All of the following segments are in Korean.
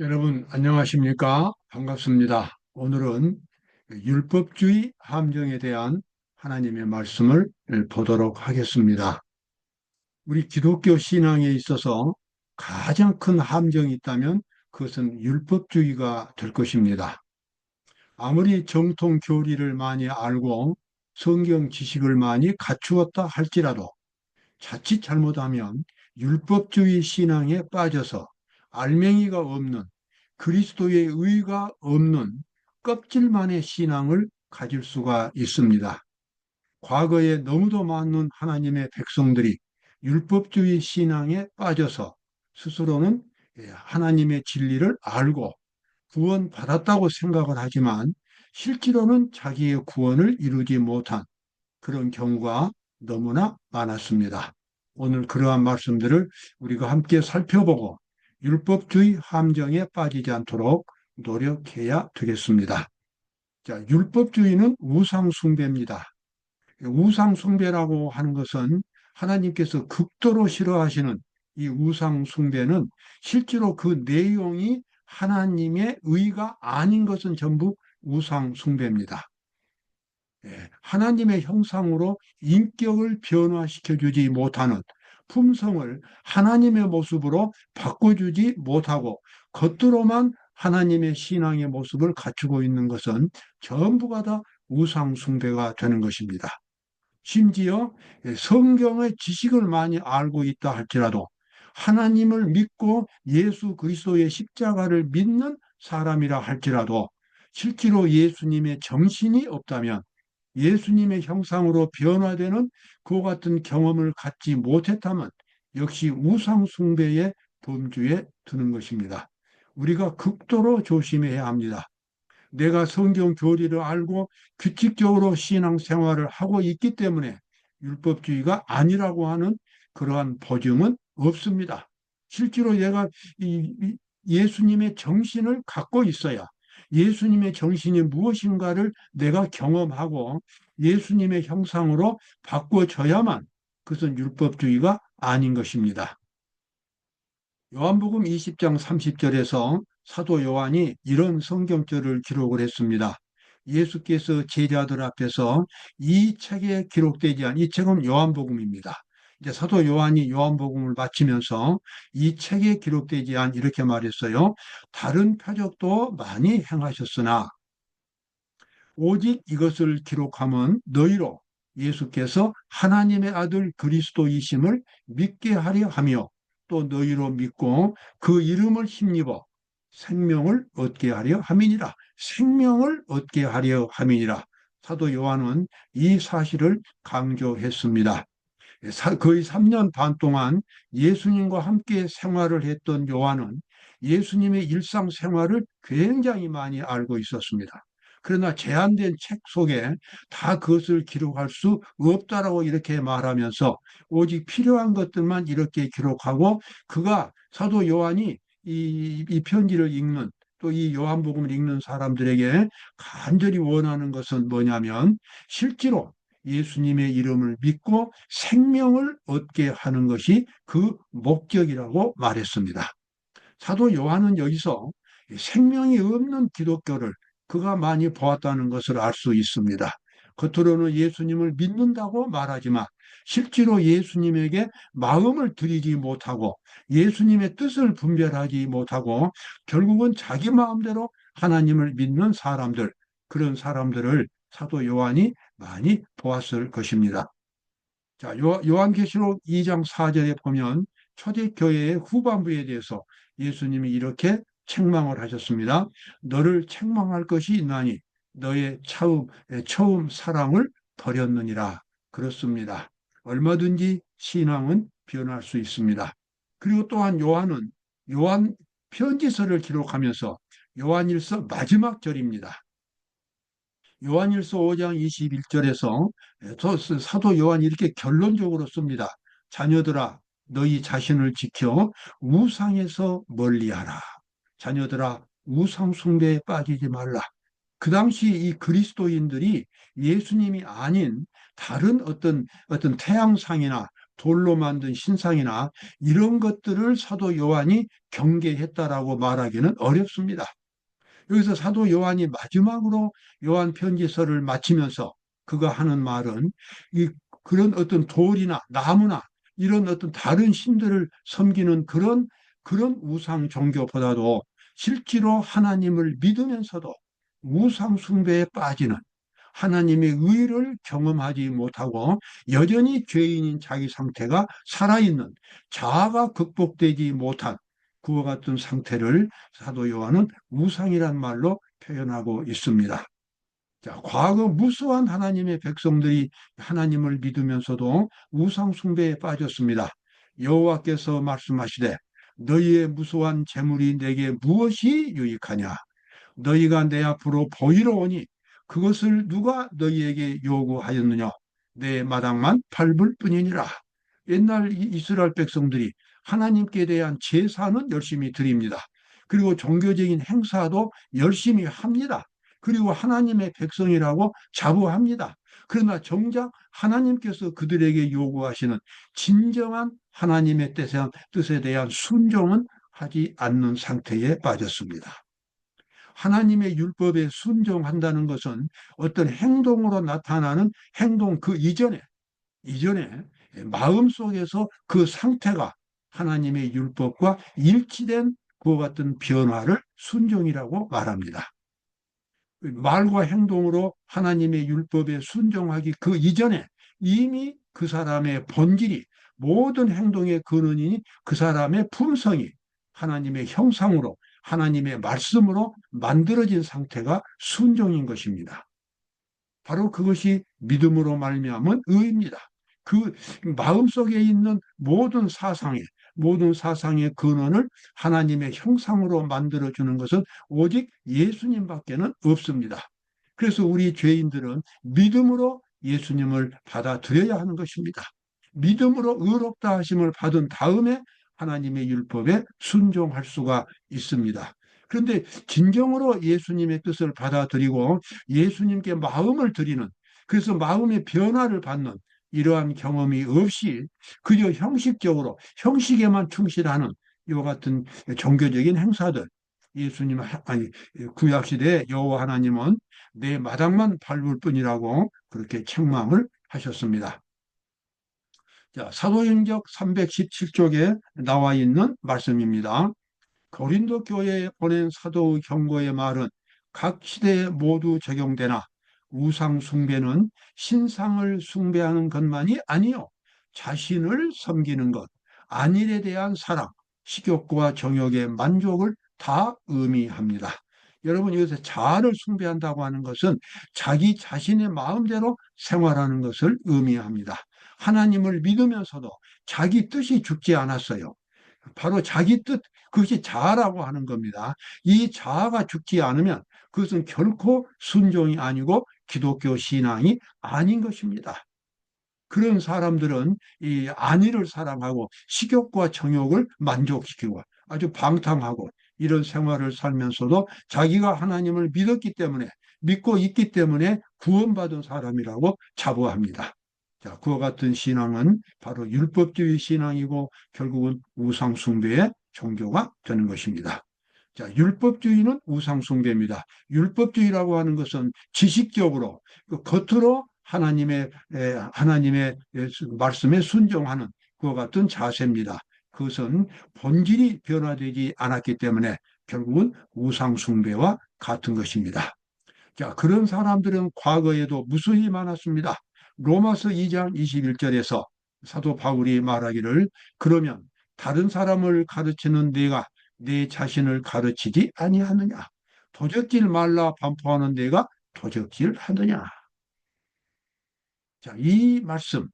여러분, 안녕하십니까? 반갑습니다. 오늘은 율법주의 함정에 대한 하나님의 말씀을 보도록 하겠습니다. 우리 기독교 신앙에 있어서 가장 큰 함정이 있다면 그것은 율법주의가 될 것입니다. 아무리 정통 교리를 많이 알고 성경 지식을 많이 갖추었다 할지라도 자칫 잘못하면 율법주의 신앙에 빠져서 알맹이가 없는 그리스도의 의가 없는 껍질만의 신앙을 가질 수가 있습니다. 과거에 너무도 많은 하나님의 백성들이 율법주의 신앙에 빠져서 스스로는 하나님의 진리를 알고 구원받았다고 생각을 하지만 실제로는 자기의 구원을 이루지 못한 그런 경우가 너무나 많았습니다. 오늘 그러한 말씀들을 우리가 함께 살펴보고 율법주의 함정에 빠지지 않도록 노력해야 되겠습니다. 자, 율법주의는 우상숭배입니다. 우상숭배라고 하는 것은 하나님께서 극도로 싫어하시는 이 우상숭배는 실제로 그 내용이 하나님의 의가 아닌 것은 전부 우상숭배입니다. 하나님의 형상으로 인격을 변화시켜 주지 못하는 품성을 하나님의 모습으로 바꿔주지 못하고 겉으로만 하나님의 신앙의 모습을 갖추고 있는 것은 전부가 다 우상숭배가 되는 것입니다. 심지어 성경의 지식을 많이 알고 있다 할지라도 하나님을 믿고 예수 그리스도의 십자가를 믿는 사람이라 할지라도 실제로 예수님의 정신이 없다면 예수님의 형상으로 변화되는 그와 같은 경험을 갖지 못했다면 역시 우상숭배의 범주에 드는 것입니다. 우리가 극도로 조심해야 합니다. 내가 성경 교리를 알고 규칙적으로 신앙생활을 하고 있기 때문에 율법주의가 아니라고 하는 그러한 보증은 없습니다. 실제로 내가 예수님의 정신을 갖고 있어야 예수님의 정신이 무엇인가를 내가 경험하고 예수님의 형상으로 바꿔줘야만 그것은 율법주의가 아닌 것입니다. 요한복음 20장 30절에서 사도 요한이 이런 성경절을 기록을 했습니다. 예수께서 제자들 앞에서 이 책에 기록되지 않은 이 책은 요한복음입니다. 이제 사도 요한이 요한복음을 마치면서 이 책에 기록되지 않은 이렇게 말했어요. 다른 표적도 많이 행하셨으나 오직 이것을 기록하면 너희로 예수께서 하나님의 아들 그리스도이심을 믿게 하려 하며 또 너희로 믿고 그 이름을 힘입어 생명을 얻게 하려 함이니라. 생명을 얻게 하려 함이니라. 사도 요한은 이 사실을 강조했습니다. 거의 3년 반 동안 예수님과 함께 생활을 했던 요한은 예수님의 일상생활을 굉장히 많이 알고 있었습니다. 그러나 제한된 책 속에 다 그것을 기록할 수 없다라고 이렇게 말하면서 오직 필요한 것들만 이렇게 기록하고 그가 사도 요한이 이 편지를 읽는 또 이 요한복음을 읽는 사람들에게 간절히 원하는 것은 뭐냐면 실제로 예수님의 이름을 믿고 생명을 얻게 하는 것이 그 목적이라고 말했습니다. 사도 요한은 여기서 생명이 없는 기독교를 그가 많이 보았다는 것을 알 수 있습니다. 겉으로는 예수님을 믿는다고 말하지만 실제로 예수님에게 마음을 들이지 못하고 예수님의 뜻을 분별하지 못하고 결국은 자기 마음대로 하나님을 믿는 사람들, 그런 사람들을 사도 요한이 많이 보았을 것입니다. 자, 요한계시록 2장 4절에 보면 초대교회의 후반부에 대해서 예수님이 이렇게 책망을 하셨습니다. 너를 책망할 것이 있나니 너의 처음 사랑을 버렸느니라. 그렇습니다. 얼마든지 신앙은 변할 수 있습니다. 그리고 또한 요한은 요한 편지서를 기록하면서 요한일서 마지막 절입니다. 요한일서 5장 21절에서 사도 요한이 이렇게 결론적으로 씁니다. 자녀들아 너희 자신을 지켜 우상에서 멀리하라. 자녀들아 우상 숭배에 빠지지 말라. 그 당시 이 그리스도인들이 예수님이 아닌 다른 어떤 태양상이나 돌로 만든 신상이나 이런 것들을 사도 요한이 경계했다라고 말하기는 어렵습니다. 여기서 사도 요한이 마지막으로 요한 편지서를 마치면서 그가 하는 말은 이 그런 어떤 돌이나 나무나 이런 어떤 다른 신들을 섬기는 그런 우상 종교보다도 실제로 하나님을 믿으면서도 우상 숭배에 빠지는 하나님의 의를 경험하지 못하고 여전히 죄인인 자기 상태가 살아있는 자아가 극복되지 못한 그와 같은 상태를 사도 요한은 우상이란 말로 표현하고 있습니다. 자, 과거 무수한 하나님의 백성들이 하나님을 믿으면서도 우상 숭배에 빠졌습니다. 여호와께서 말씀하시되 너희의 무수한 재물이 내게 무엇이 유익하냐? 너희가 내 앞으로 보이러 오니 그것을 누가 너희에게 요구하였느냐? 내 마당만 밟을 뿐이니라. 옛날 이스라엘 백성들이 하나님께 대한 제사는 열심히 드립니다. 그리고 종교적인 행사도 열심히 합니다. 그리고 하나님의 백성이라고 자부합니다. 그러나 정작 하나님께서 그들에게 요구하시는 진정한 하나님의 뜻에 대한 순종은 하지 않는 상태에 빠졌습니다. 하나님의 율법에 순종한다는 것은 어떤 행동으로 나타나는 행동 그 이전에 마음속에서 그 상태가 하나님의 율법과 일치된 그와 같은 변화를 순종이라고 말합니다. 말과 행동으로 하나님의 율법에 순종하기 그 이전에 이미 그 사람의 본질이 모든 행동의 근원이니 그 사람의 품성이 하나님의 형상으로 하나님의 말씀으로 만들어진 상태가 순종인 것입니다. 바로 그것이 믿음으로 말미암은 의입니다. 그 마음속에 있는 모든 사상의 근원을 하나님의 형상으로 만들어주는 것은 오직 예수님밖에는 없습니다. 그래서 우리 죄인들은 믿음으로 예수님을 받아들여야 하는 것입니다. 믿음으로 의롭다 하심을 받은 다음에 하나님의 율법에 순종할 수가 있습니다. 그런데 진정으로 예수님의 뜻을 받아들이고 예수님께 마음을 드리는 그래서 마음의 변화를 받는 이러한 경험이 없이 그저 형식적으로 형식에만 충실하는 이와 같은 종교적인 행사들 예수님 아니 구약 시대 여호와 하나님은 내 마당만 밟을 뿐이라고 그렇게 책망을 하셨습니다. 자, 사도행적 317쪽에 나와 있는 말씀입니다. 고린도 교회에 보낸 사도의 경고의 말은 각 시대에 모두 적용되나 우상 숭배는 신상을 숭배하는 것만이 아니요 자신을 섬기는 것, 안일에 대한 사랑, 식욕과 정욕의 만족을 다 의미합니다. 여러분 여기서 자아를 숭배한다고 하는 것은 자기 자신의 마음대로 생활하는 것을 의미합니다. 하나님을 믿으면서도 자기 뜻이 죽지 않았어요. 바로 자기 뜻, 그것이 자아라고 하는 겁니다. 이 자아가 죽지 않으면 그것은 결코 순종이 아니고 기독교 신앙이 아닌 것입니다. 그런 사람들은 이 안위를 사랑하고 식욕과 정욕을 만족시키고 아주 방탕하고 이런 생활을 살면서도 자기가 하나님을 믿고 있기 때문에 구원받은 사람이라고 자부합니다. 자, 그와 같은 신앙은 바로 율법주의 신앙이고 결국은 우상숭배의 종교가 되는 것입니다. 자, 율법주의는 우상숭배입니다. 율법주의라고 하는 것은 지식적으로 겉으로 하나님의 말씀에 순종하는 그와 같은 자세입니다. 그것은 본질이 변화되지 않았기 때문에 결국은 우상숭배와 같은 것입니다. 자, 그런 사람들은 과거에도 무수히 많았습니다. 로마서 2장 21절에서 사도 바울이 말하기를 그러면 다른 사람을 가르치는 네가 내 자신을 가르치지 아니하느냐? 도적질 말라 반포하는 네가 도적질 하느냐? 자, 이 말씀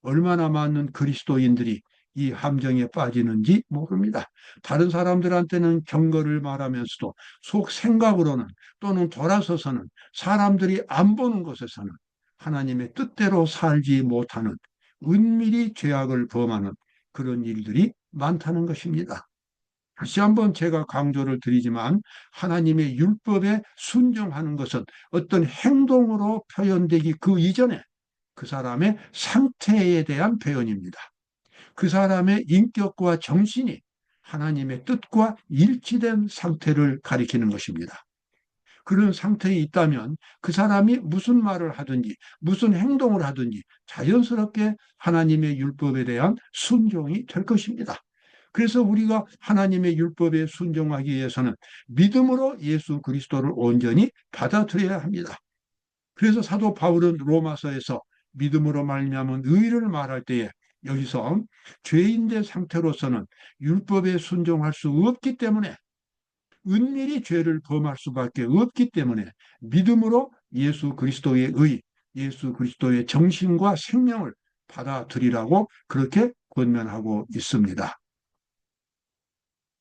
얼마나 많은 그리스도인들이 이 함정에 빠지는지 모릅니다. 다른 사람들한테는 경거를 말하면서도 속 생각으로는 또는 돌아서서는 사람들이 안 보는 곳에서는 하나님의 뜻대로 살지 못하는 은밀히 죄악을 범하는 그런 일들이 많다는 것입니다. 다시 한번 제가 강조를 드리지만 하나님의 율법에 순종하는 것은 어떤 행동으로 표현되기 그 이전에 그 사람의 상태에 대한 표현입니다. 그 사람의 인격과 정신이 하나님의 뜻과 일치된 상태를 가리키는 것입니다. 그런 상태에 있다면 그 사람이 무슨 말을 하든지 무슨 행동을 하든지 자연스럽게 하나님의 율법에 대한 순종이 될 것입니다. 그래서 우리가 하나님의 율법에 순종하기 위해서는 믿음으로 예수 그리스도를 온전히 받아들여야 합니다. 그래서 사도 바울은 로마서에서 믿음으로 말미암은 의를 말할 때에 여기서 죄인된 상태로서는 율법에 순종할 수 없기 때문에 은밀히 죄를 범할 수밖에 없기 때문에 믿음으로 예수 그리스도의 의, 예수 그리스도의 정신과 생명을 받아들이라고 그렇게 권면하고 있습니다.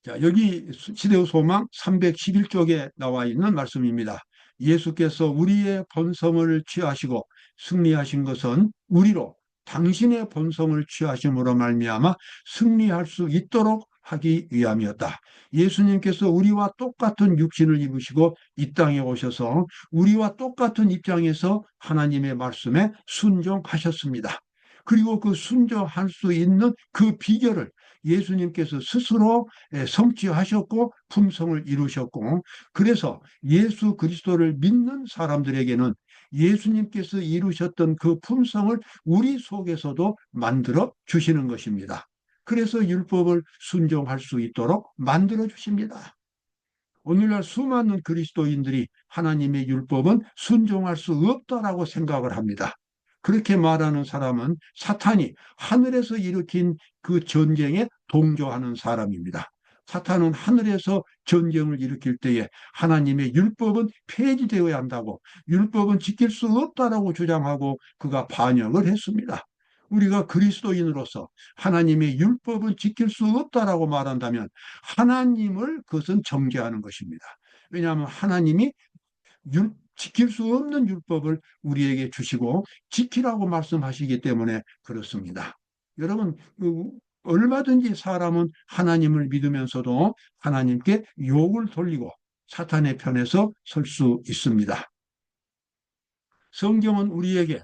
자, 여기 시대의 소망 311쪽에 나와 있는 말씀입니다. 예수께서 우리의 본성을 취하시고 승리하신 것은 우리로 당신의 본성을 취하심으로 말미암아 승리할 수 있도록 하기 위함이었다. 예수님께서 우리와 똑같은 육신을 입으시고 이 땅에 오셔서 우리와 똑같은 입장에서 하나님의 말씀에 순종하셨습니다. 그리고 그 순종할 수 있는 그 비결을 예수님께서 스스로 성취하셨고 품성을 이루셨고, 그래서 예수 그리스도를 믿는 사람들에게는 예수님께서 이루셨던 그 품성을 우리 속에서도 만들어 주시는 것입니다. 그래서 율법을 순종할 수 있도록 만들어 주십니다. 오늘날 수많은 그리스도인들이 하나님의 율법은 순종할 수 없다라고 생각을 합니다. 그렇게 말하는 사람은 사탄이 하늘에서 일으킨 그 전쟁에 동조하는 사람입니다. 사탄은 하늘에서 전쟁을 일으킬 때에 하나님의 율법은 폐지되어야 한다고, 율법은 지킬 수 없다라고 주장하고 그가 반역을 했습니다. 우리가 그리스도인으로서 하나님의 율법은 지킬 수 없다라고 말한다면 하나님을 그것은 정죄하는 것입니다. 왜냐하면 하나님이 지킬 수 없는 율법을 우리에게 주시고 지키라고 말씀하시기 때문에 그렇습니다. 여러분, 얼마든지 사람은 하나님을 믿으면서도 하나님께 욕을 돌리고 사탄의 편에서 설 수 있습니다. 성경은 우리에게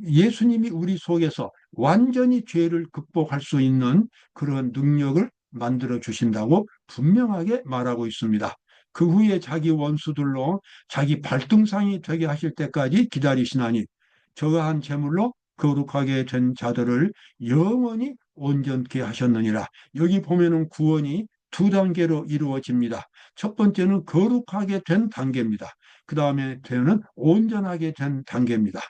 예수님이 우리 속에서 완전히 죄를 극복할 수 있는 그런 능력을 만들어 주신다고 분명하게 말하고 있습니다. 그 후에 자기 원수들로 자기 발등상이 되게 하실 때까지 기다리시나니 저가한 제물로 거룩하게 된 자들을 영원히 온전케 하셨느니라. 여기 보면은 구원이 두 단계로 이루어집니다. 첫 번째는 거룩하게 된 단계입니다. 그 다음에 되는 온전하게 된 단계입니다.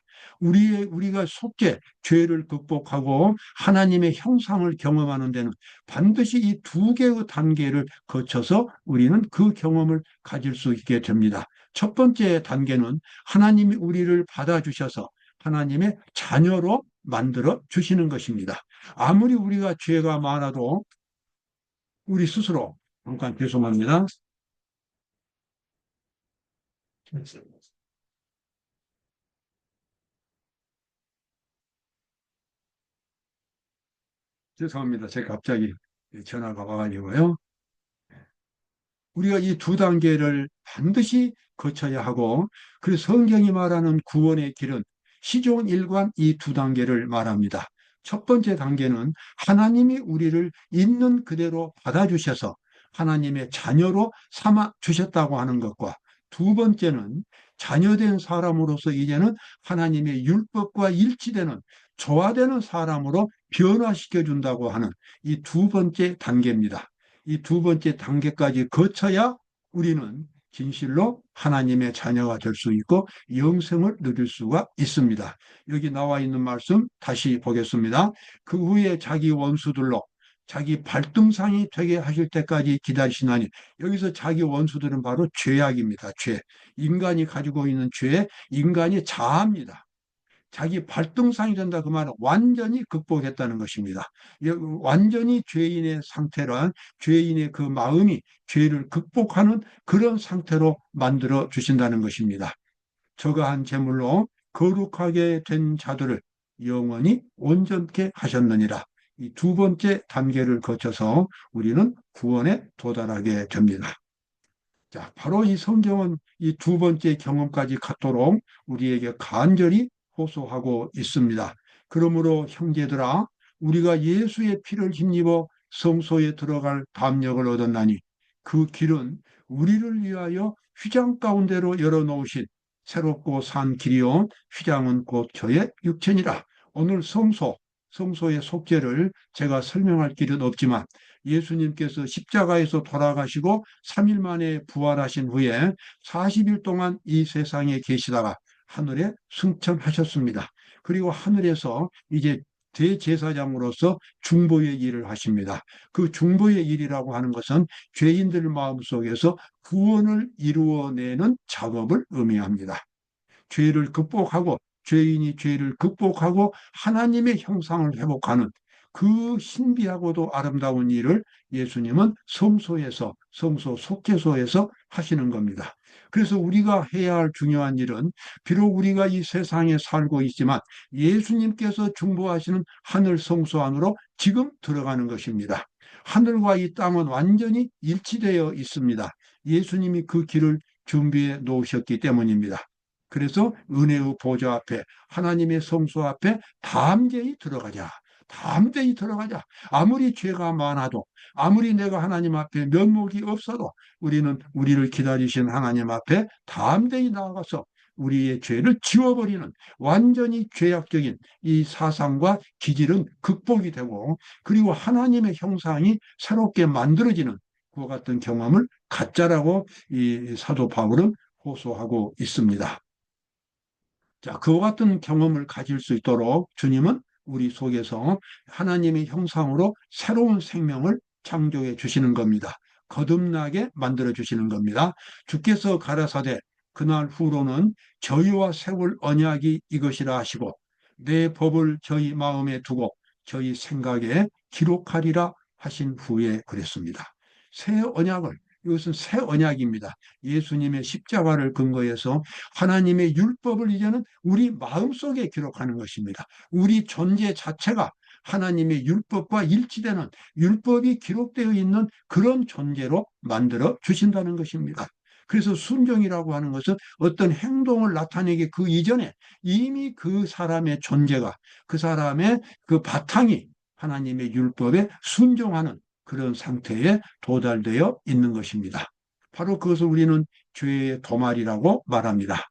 우리가 속죄, 죄를 극복하고 하나님의 형상을 경험하는 데는 반드시 이 두 개의 단계를 거쳐서 우리는 그 경험을 가질 수 있게 됩니다. 첫 번째 단계는 하나님이 우리를 받아주셔서 하나님의 자녀로 만들어 주시는 것입니다. 아무리 우리가 죄가 많아도 우리 스스로, 잠깐 죄송합니다. 죄송합니다. 제가 갑자기 전화가 와가지고요. 우리가 이 두 단계를 반드시 거쳐야 하고, 그래서 성경이 말하는 구원의 길은 시종 일관 이 두 단계를 말합니다. 첫 번째 단계는 하나님이 우리를 있는 그대로 받아주셔서 하나님의 자녀로 삼아 주셨다고 하는 것과, 두 번째는 자녀된 사람으로서 이제는 하나님의 율법과 일치되는 조화되는 사람으로 변화시켜 준다고 하는 이 두 번째 단계입니다. 이 두 번째 단계까지 거쳐야 우리는 진실로 하나님의 자녀가 될 수 있고 영생을 누릴 수가 있습니다. 여기 나와 있는 말씀 다시 보겠습니다. 그 후에 자기 원수들로 자기 발등상이 되게 하실 때까지 기다리시나니, 여기서 자기 원수들은 바로 죄악입니다. 죄. 인간이 가지고 있는 죄, 인간이 자아입니다. 자기 발등상이 된다 그 말은 완전히 극복했다는 것입니다. 완전히 죄인의 상태란 죄인의 그 마음이 죄를 극복하는 그런 상태로 만들어 주신다는 것입니다. 저가한 제물로 거룩하게 된 자들을 영원히 온전케 하셨느니라. 이 두 번째 단계를 거쳐서 우리는 구원에 도달하게 됩니다. 자, 바로 이 성경은 이 두 번째 경험까지 갖도록 우리에게 간절히 호소하고 있습니다. 그러므로 형제들아, 우리가 예수의 피를 힘입어 성소에 들어갈 담력을 얻었나니 그 길은 우리를 위하여 휘장 가운데로 열어놓으신 새롭고 산 길이요 휘장은 곧 저의 육체니라. 오늘 성소의 속죄를 제가 설명할 길은 없지만 예수님께서 십자가에서 돌아가시고 3일 만에 부활하신 후에 40일 동안 이 세상에 계시다가 하늘에 승천하셨습니다. 그리고 하늘에서 이제 대제사장으로서 중보의 일을 하십니다. 그 중보의 일이라고 하는 것은 죄인들 마음속에서 구원을 이루어내는 작업을 의미합니다. 죄를 극복하고 죄인이 죄를 극복하고 하나님의 형상을 회복하는 그 신비하고도 아름다운 일을 예수님은 성소 속죄소에서 하시는 겁니다. 그래서 우리가 해야 할 중요한 일은 비록 우리가 이 세상에 살고 있지만 예수님께서 중보하시는 하늘 성소 안으로 지금 들어가는 것입니다. 하늘과 이 땅은 완전히 일치되어 있습니다. 예수님이 그 길을 준비해 놓으셨기 때문입니다. 그래서 은혜의 보좌 앞에 하나님의 성소 앞에 담대히 들어가자. 담대히 들어가자. 아무리 죄가 많아도 아무리 내가 하나님 앞에 면목이 없어도 우리는 우리를 기다리신 하나님 앞에 담대히 나아가서 우리의 죄를 지워버리는 완전히 죄악적인 이 사상과 기질은 극복이 되고 그리고 하나님의 형상이 새롭게 만들어지는 그와 같은 경험을 갖자라고 이 사도 바울은 호소하고 있습니다. 자, 그와 같은 경험을 가질 수 있도록 주님은 우리 속에서 하나님의 형상으로 새로운 생명을 창조해 주시는 겁니다. 거듭나게 만들어 주시는 겁니다. 주께서 가라사대 그날 후로는 저희와 세울 언약이 이것이라 하시고 내 법을 저희 마음에 두고 저희 생각에 기록하리라 하신 후에 그랬습니다. 새 언약을 이것은 새 언약입니다. 예수님의 십자가를 근거해서 하나님의 율법을 이제는 우리 마음속에 기록하는 것입니다. 우리 존재 자체가 하나님의 율법과 일치되는 율법이 기록되어 있는 그런 존재로 만들어 주신다는 것입니다. 그래서 순종이라고 하는 것은 어떤 행동을 나타내기 그 이전에 이미 그 사람의 존재가 그 사람의 그 바탕이 하나님의 율법에 순종하는 그런 상태에 도달되어 있는 것입니다. 바로 그것을 우리는 죄의 도말이라고 말합니다.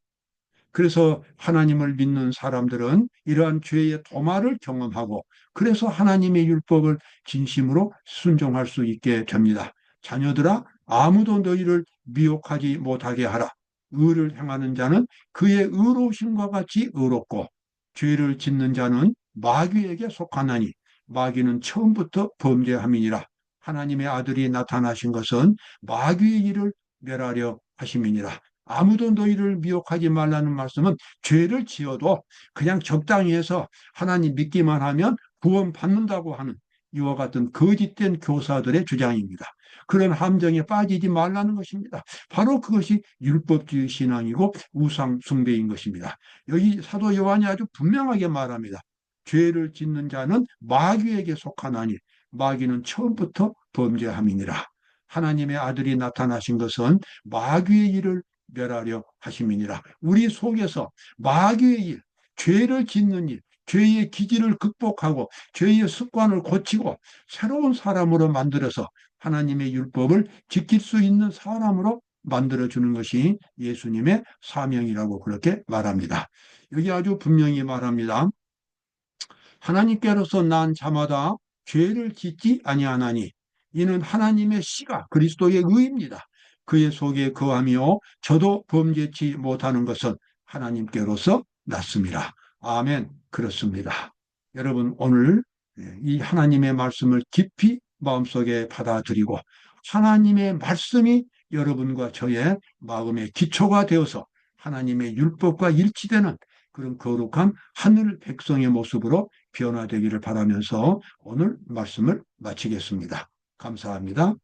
그래서 하나님을 믿는 사람들은 이러한 죄의 도말을 경험하고 그래서 하나님의 율법을 진심으로 순종할 수 있게 됩니다. 자녀들아 아무도 너희를 미혹하지 못하게 하라. 의를 행하는 자는 그의 의로우심과 같이 의롭고 죄를 짓는 자는 마귀에게 속하나니 마귀는 처음부터 범죄함이니라. 하나님의 아들이 나타나신 것은 마귀의 일을 멸하려 하심이니라. 아무도 너희를 미혹하지 말라는 말씀은 죄를 지어도 그냥 적당히 해서 하나님 믿기만 하면 구원받는다고 하는 이와 같은 거짓된 교사들의 주장입니다. 그런 함정에 빠지지 말라는 것입니다. 바로 그것이 율법주의 신앙이고 우상 숭배인 것입니다. 여기 사도 요한이 아주 분명하게 말합니다. 죄를 짓는 자는 마귀에게 속하나니 마귀는 처음부터 범죄함이니라. 하나님의 아들이 나타나신 것은 마귀의 일을 멸하려 하심이니라. 우리 속에서 마귀의 일, 죄를 짓는 일, 죄의 기질을 극복하고 죄의 습관을 고치고 새로운 사람으로 만들어서 하나님의 율법을 지킬 수 있는 사람으로 만들어주는 것이 예수님의 사명이라고 그렇게 말합니다. 여기 아주 분명히 말합니다. 하나님께로서 난 자마다 죄를 짓지 아니하나니 이는 하나님의 씨가 그리스도의 의입니다. 그의 속에 거하며 저도 범죄치 못하는 것은 하나님께로서 났습니다. 아멘. 그렇습니다. 여러분 오늘 이 하나님의 말씀을 깊이 마음속에 받아들이고 하나님의 말씀이 여러분과 저의 마음의 기초가 되어서 하나님의 율법과 일치되는 그런 거룩한 하늘 백성의 모습으로 변화되기를 바라면서 오늘 말씀을 마치겠습니다. 감사합니다.